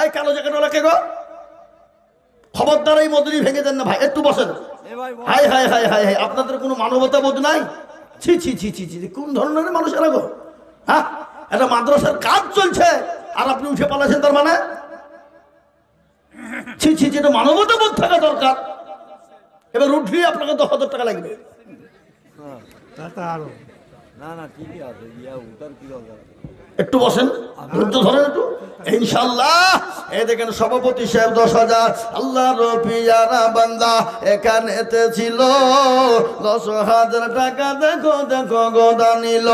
এই কালো জ্যাকেটওয়ালা কে গো? খবরদার এই মজুরি ভেঙে দেন না ভাই, একটু বসেন। High high high high high, আপনাদের কোনো মানবতা বোধ নাই? ছি ছি ছি ছি ছি, কোন ধরনের মানুষেরা গো? হ্যাঁ, একটা মাদ্রাসার কাজ চলছে আর আপনি উঠে পালাছেন, তার মানে? ছি ছি ছি, এটা মানবতা বোধ থাকা দরকার। এবার উঠলেই আপনাকে 10,000 টাকা লাগবে। না না ঠিকই আছে, উঠার কি দরকার? একটু বসেন, ধৈর্য ধরেন একটু, ইনশাআল্লাহ। এই দেখেন সভাপতি সাহেব 10,000, আল্লাহর পিয়ারা বান্দা এখানেতে ছিল। 10,000 টাকা দেখো দেখো গোদা নিল।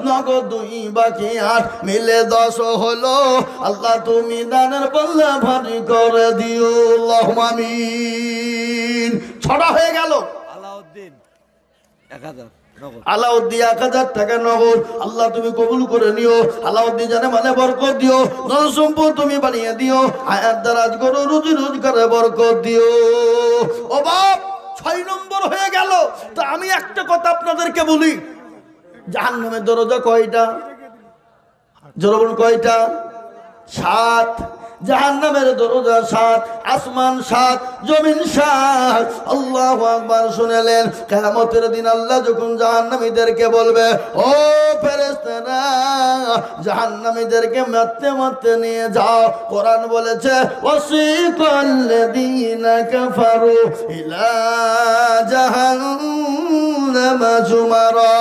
নগদ 2 বাকি 8 মিলে 10 হলো। আল্লাহ তুমি দানের পাল্লা ভারী করে দিও, আল্লাহুম্মা আমিন। 6টা হয়ে গেল। আলাউদ্দিন 1,000 নগদ। আলাউদ্দিন 1,000 টাকা নগদ। আল্লাহ তুমি কবুল করে নিও। আলাউদ্দিন জানে মানে বরকত দিও, ধন সম্পদ তুমি বানিয়ে দিও, আয়াত দারাজ করো, রুজি রোজগারে বরকত দিও। ও বাপ, 6 নম্বর হয়ে গেল। তো আমি একটা কথা আপনাদেরকে বলি, জাহান্নামের দরজা কয়টা? জোরে বলুন, কয়টা? 7। জাহান্নামের দরজা 7, আসমান 7, জমিন 7। আল্লাহু আকবার। শুনলেন, কিয়ামতের দিন আল্লাহ যখন জাহান্নামীদেরকে বলবে, ও ফেরেশতারা, জাহান্নামীদেরকে মারতে মারতে নিয়ে যাও। কোরআন বলেছে, ওয়াসিকাল্লাযীনা কাফারু ইলা জাহান্নামা যুমারা।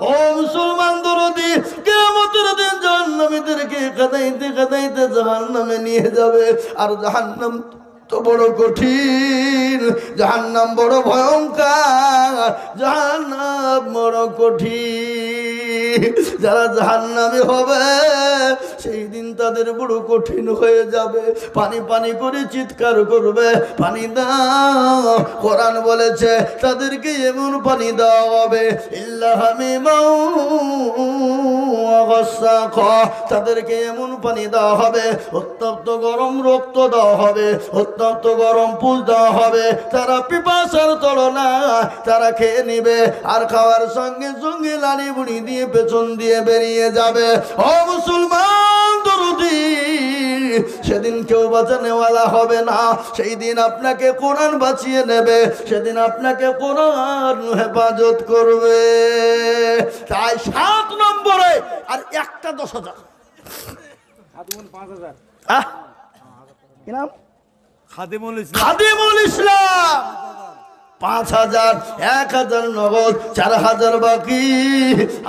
ও মুসলমান দরদি, কিয়ামতের দিন জাহান্নামীদেরকে কাঁদাইতে কাঁদাইতে জাহান্নামে নিয়ে যাবে। আর জাহান্নাম তো বড় কঠিন, জাহান্নাম বড় ভয়ঙ্কর, জাহান্নাম বড় কঠিন। যারা জাহান্নামী হবে সেই দিন তাদের বড় কঠিন হয়ে যাবে। পানি পানি করে চিৎকার করবে, পানি দাও। কোরআন বলেছে তাদেরকে এমন পানি দেওয়া হবে, ইল্লা হামিমাউ ওয়া গাসসাকা, তাদেরকে এমন পানি দেওয়া হবে, উত্তপ্ত গরম রক্ত দেওয়া হবে, উত্তপ্ত গরম পুষ দেওয়া হবে। তারা পিপাসার তড়না তারা খেয়ে নিবে, আর খাওয়ার সঙ্গে সঙ্গে লাড়ি বুড়ি দিয়ে পেছন দিয়ে বেরিয়ে যাবে। ও মুসলমান দরদি, সেদিন কেউ বাঁচানেওয়ালা হবে না। সেই দিন আপনাকে কোরআন বাঁচিয়ে নেবে, সেদিন আপনাকে কোরআন হেফাজত করবে। তাই 7 নম্বরে আর একটা 10,000। কি নাম? খাদিমুল ইসলাম। খাদিমুল ইসলাম 5,000, 1,000 নগদ, 4,000 বাকি।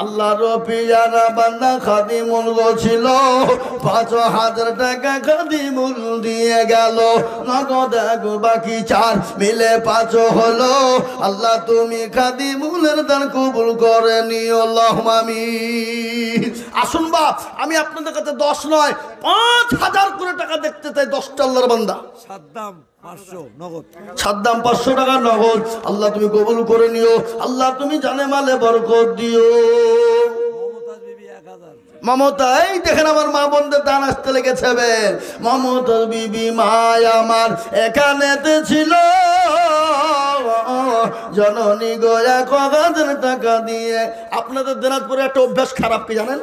আল্লাহর পিয়ারা বান্দা খাদিমুল ছিল। 5,000 টাকা খাদিমুল দিয়ে গেল। নগদ 1 বাকি 4 মিলে 5 হলো। আল্লাহ তুমি খাদিমুলের দান কবুল করে নিও, আল্লাহুম্মা আমিন। আসুন বাপ, আমি আপনাদের কাছে 10 নয় 5,000 করে টাকা দেখতে চাই। 10টা আল্লাহর বান্দা। সাদ্দাম 500 নগদ। সাদ্দাম 500 টাকা নগদ। আল্লাহ তুমি কবুল করে নিও। আল্লাহ তুমি জানে মালে বরকত দিও। মমতাজ বিবি 1,000। মমতা, এই দেখেন আমার মা বোনদের দান আসতে লেগেছে। মমতাজ বিবি মা আমার এখানেতে ছিল। জননী গো 1,000 টাকা দিয়ে। আপনাদের দিনাজপুরে একটা অভ্যাস খারাপ, কি জানেন?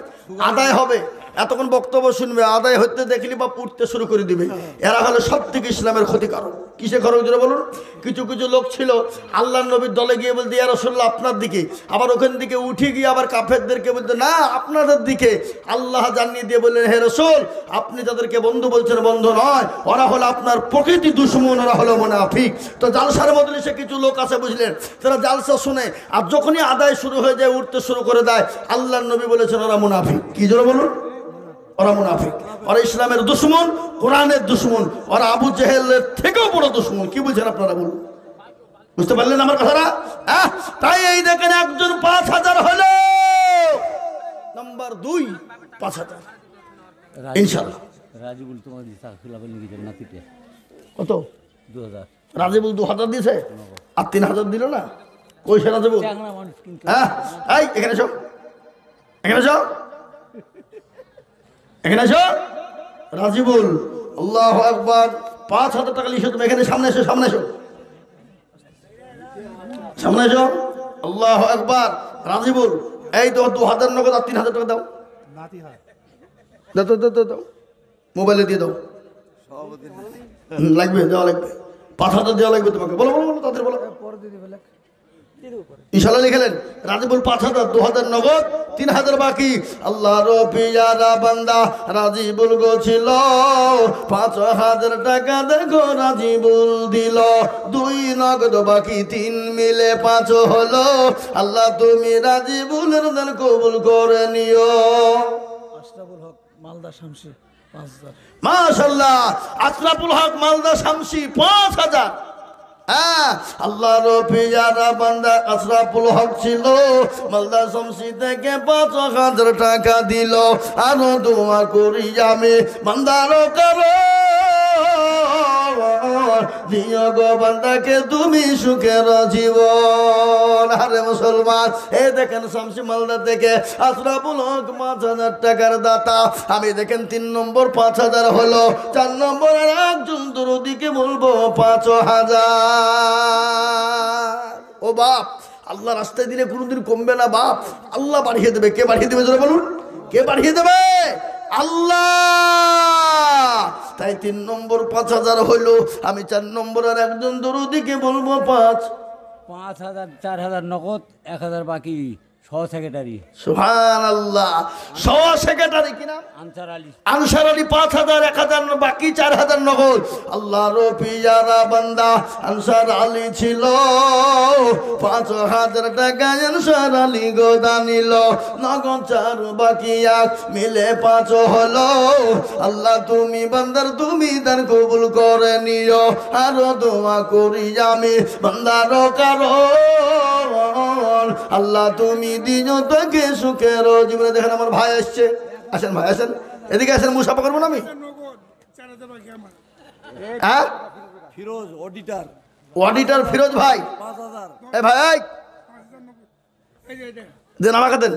আদায় হবে, এতক্ষণ বক্তব্য শুনবে, আদায় হতে দেখলি বা পড়তে শুরু করে দিবে। এরা হলো সব থেকে ইসলামের ক্ষতিকারক। কিসে খরচ জোরে বলুন? কিছু কিছু লোক ছিল আল্লাহ নবীর দলে গিয়ে বলতে ইয়া রাসূলুল্লাহ আপনার দিকে, আবার ওখান থেকে উঠে গিয়ে আবার কাফেরদেরকে বলতে না আপনাদের দিকে। আল্লাহ জানিয়ে দিয়ে বললেন হে রাসূল আপনি যাদেরকে বন্ধু বলছেন বন্ধু নয়, ওরা হলো আপনার প্রকৃতি দুশমন, ওরা হলো মুনাফিক। তো জালসার মজলিসে কিছু লোক আছে বুঝলেন, তারা জালসা শুনে আর যখনই আদায় শুরু হয়ে যায় উঠতে শুরু করে দেয়। আল্লাহর নবী বলেছেন ওরা মুনাফিক। কি জোরে বলুন? ওরা মুনাফিক, ওরা ইসলামের দুশমন, কোরআনের দুশমন, ওরা আবু জেহেলের থেকেও বড় দুশমন। কি বলছেন আপনারা বলুন? বুঝতে পারলেন আমার কথাটা? তাই এই দেখেন একজন 5,000 হলো, নাম্বার 2 5,000 ইনশাআল্লাহ। রাজিবুল তোমার দিশা খিলাফের লিখেছে নাতিতে কত? 2000 রাজিবুল 2,000 দিয়েছে, আর 3,000 দিল না। কই সে রাজিবুল? চাংলা মানুষ কিন্তু এই এখানে এসো, এখানে এসো, এখানে এসো। রাজিবুল আল্লাহু আকবার 5,000 টাকা লিখে তুমি এখানে সামনে এসো, সামনে এসো, সামনে এসো। আল্লাহু আকবার। রাজিবুল এই তো 2,000 নগদ আর 3,000 টাকা দাও, দাও দাও দাও দাও, মোবাইলে দিয়ে দাও। লাগবে, দেওয়া লাগবে, 5,000 দেওয়া লাগবে তোমাকে। বলো বলো বলো, তাদের বলো। পরে দিয়ে দিবে লেখ ইনশাআল্লাহ লিখলেন রাজিবুল 5,000, 2,000 নগদ, 3,000 বাকি। আল্লাহর পিয়ারা বান্দা রাজিবুল গো ছিল 5,000 টাকা, দেখো রাজিবুল দিল 2 নগদ বাকি, 3 মিলে 5 হলো। আল্লাহ তুমি রাজিবুলের দান কবুল করে নিও। আশরাফুল হক মালদা শামসি 5,000। মাশাআল্লাহ, আশরাফুল হক মালদা শামসি 5,000। আল্লাহর পিয়ারা বান্দা আশরাফুল হক ছিল, মালদা শামসি থেকে 5,000 টাকা দিল। আরো দোয়া করি আমি বান্দার করো দিও গো বান্দাকে তুমি সুখের জীবন। আরে মুসলমান, এই দেখেন শামসি মালদা থেকে আশরাফুল হক 5,000 টাকার দাতা। আমি দেখেন 3 নম্বর 5,000 হলো, 4 নম্বর আর একজন দরদিকে বলবো 5,000। ও বাপ, আল্লাহ রাস্তায় দিলে কোনোদিন কমবে না বাপ, আল্লাহ বাড়িয়ে দেবে। কে বাড়িয়ে দেবে জোরে বলুন? কে বাড়িয়ে দেবে? আল্লাহ। তাই 3 নম্বর 5,000 হইলো। আমি 4 নম্বর আর একজন দরদিকে বলবো 5,000 4,000 নগদ, 1,000 বাকি। সহ সেক্রেটারি সুবহানাল্লাহ, সহ সেক্রেটারি কি নাম? আনসার আলী। আনসার আলী 5,000, 1,000 বাকি, 4,000 নগদ। আল্লাহর পিয়ারা বান্দা আনসার আলী ছিল, 5,000 টাকা আনসার আলী গোদা নিল। নগদ 4 বাকি 1 মিলে 5 হলো। আল্লাহ তুমি বান্দার তুমি দান কবুল করে নিও। আরো দোয়া করি আমি বান্দার কারণ আল্লাহ তুমি দিও তোকে সুখের জীবনে। দেখেন আমার ভাই আসছে, আসেন ভাই আসেন, এদিকে আসেন, মুসাফা করবো না আমি। হ্যাঁ ফিরোজ অডিটর অডিটর ফিরোজ ভাই, 5,000। এ ভাই দেন, আমাকে দেন,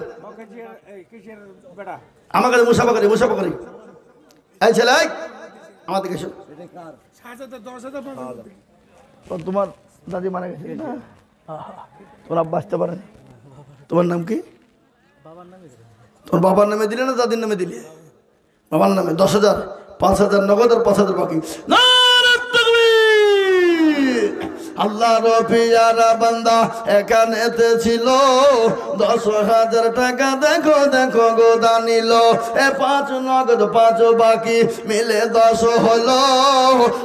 আমাকে দেন, মুসাফা করি, মুসাফা করি। এই ছেলে আমার দিকে এসো। তোমার দাদি মারা গেছে না? তোমার আব্বা আসতে পারেনি। তোমার নাম কি? তোর বাবার নামে দিলে না দাদির নামে দিলে? বাবার নামে। 10,000, 5,000 নগদ আর 5,000 বাকি। আল্লাহর পিয়ারা বান্দা এখানেতে ছিল, 10,000 টাকা দেখো দেখো গোদা নিল। 5 নগদ 5 বাকি মিলে 10 হলো।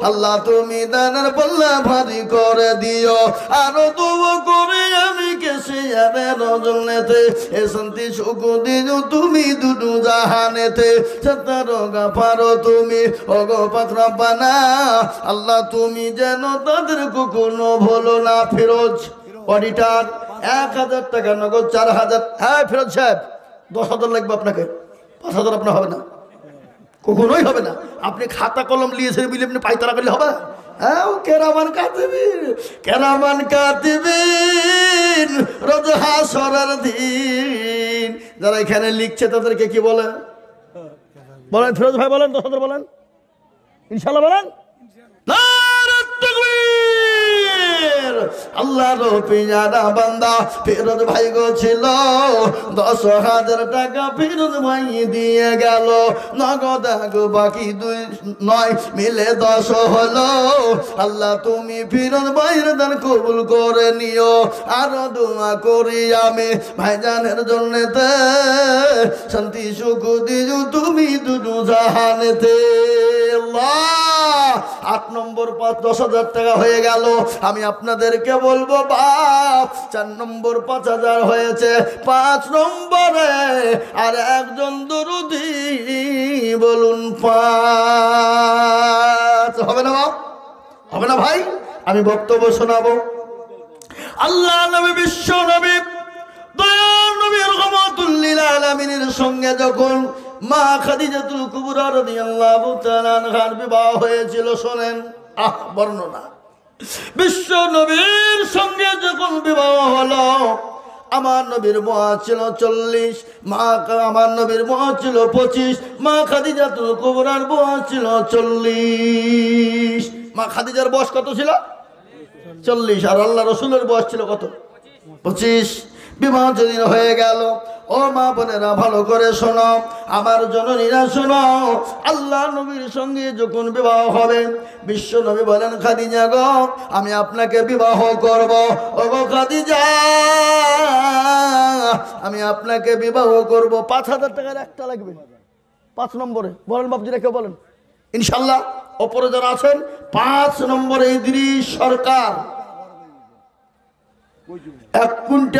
আল্লাহ তুমি দানের পাল্লা ভারী করে দিও। আরো দোয়া করে আমি কেসে রজনেতে এ শান্তি সুখ দিও তুমি দুটো জাহানেতে। সত্তর গাফারো তুমি ওগো পাক রব্বানা। আল্লাহ তুমি যেন তাদের কোনো ভুলো না। ফিরোজ অডিটর 1,000 টাকা নগদ, 4,000। হ্যাঁ ফিরোজ সাহেব 10,000 লাগবে আপনাকে, 5,000 আপনার হবে না, কখনোই হবে না। আপনি খাতা কলম নিয়েছেন বলে আপনি পাইতারা করলে হবে? হ্যাঁ কেরামান কাতিবিন, কেরামান কাতিবিন রোজ হাসরের দিন যারা এখানে লিখছে তাদেরকে কি বলে? বলেন ফিরোজ ভাই, বলেন 10,000 বলেন, ইনশাল্লাহ বলেন। নারে তাকবীর। আলামিনের আল্লাহর পিয়ারা বান্দা ফিরোজ ভাই গো ছিল 10,000 টাকা ফিরোজ ভাই দিয়ে গেল নগদ বাকি 9 মিলে 10 হলো আল্লাহ তুমি ফিরোজ ভাইয়ের দান কবুল করে নিও আর দোয়া করি আমি ভাইজানের জন্যতে শান্তি সুখ দিও তুমি দুটো জাহানেতে আল্লাহ 8 নম্বর 10,000 টাকা হয়ে গেল আমি আপনাদেরকে বলবো বাপ 4 নম্বর 5,000 হয়েছে 5 নম্বরে আর একজন দরুদি বলুন 5 হবে না বাপ হবে না ভাই আমি বক্তব্য শোনাবো আল্লাহ নবী বিশ্ব নবী দয়ার নবী রহমাতুল লিল আলামিনের সঙ্গে যখন মা খাদিজাতুল কুবরা রাদিয়াল্লাহু তাআলা আনহার বিবাহ হয়েছিল শোনেন বর্ণনা বিশ্ব নবীর সঙ্গে যখন বিবাহ হলো আমার নবীর বয়স ছিল 40 আমার নবীর বয়স ছিল 25 মা খাদিজাতুল কুবরার বয়স ছিল 40 মা খাদিজার বয়স কত ছিল 40 আর আল্লাহ রাসূলের বয়স ছিল কত 25 বিবাহ যেদিন হয়ে গেল ও মা বোনেরা ভালো করে শোনো আমার জননীরা শোনো আল্লাহ নবীর সঙ্গে যখন বিবাহ হবে বিশ্ব নবী বলেন খাদিজা গো আমি আপনাকে বিবাহ করব ও গো খাদিজা আমি আপনাকে বিবাহ করব 5,000 টাকার একটা লাগবে 5 নম্বরে বলেন বাবজি রেখে বলেন ইনশাআল্লাহ ওপরে যারা আছেন 5 নম্বরে ইদ্রিস সরকার 1 কুইন্টাল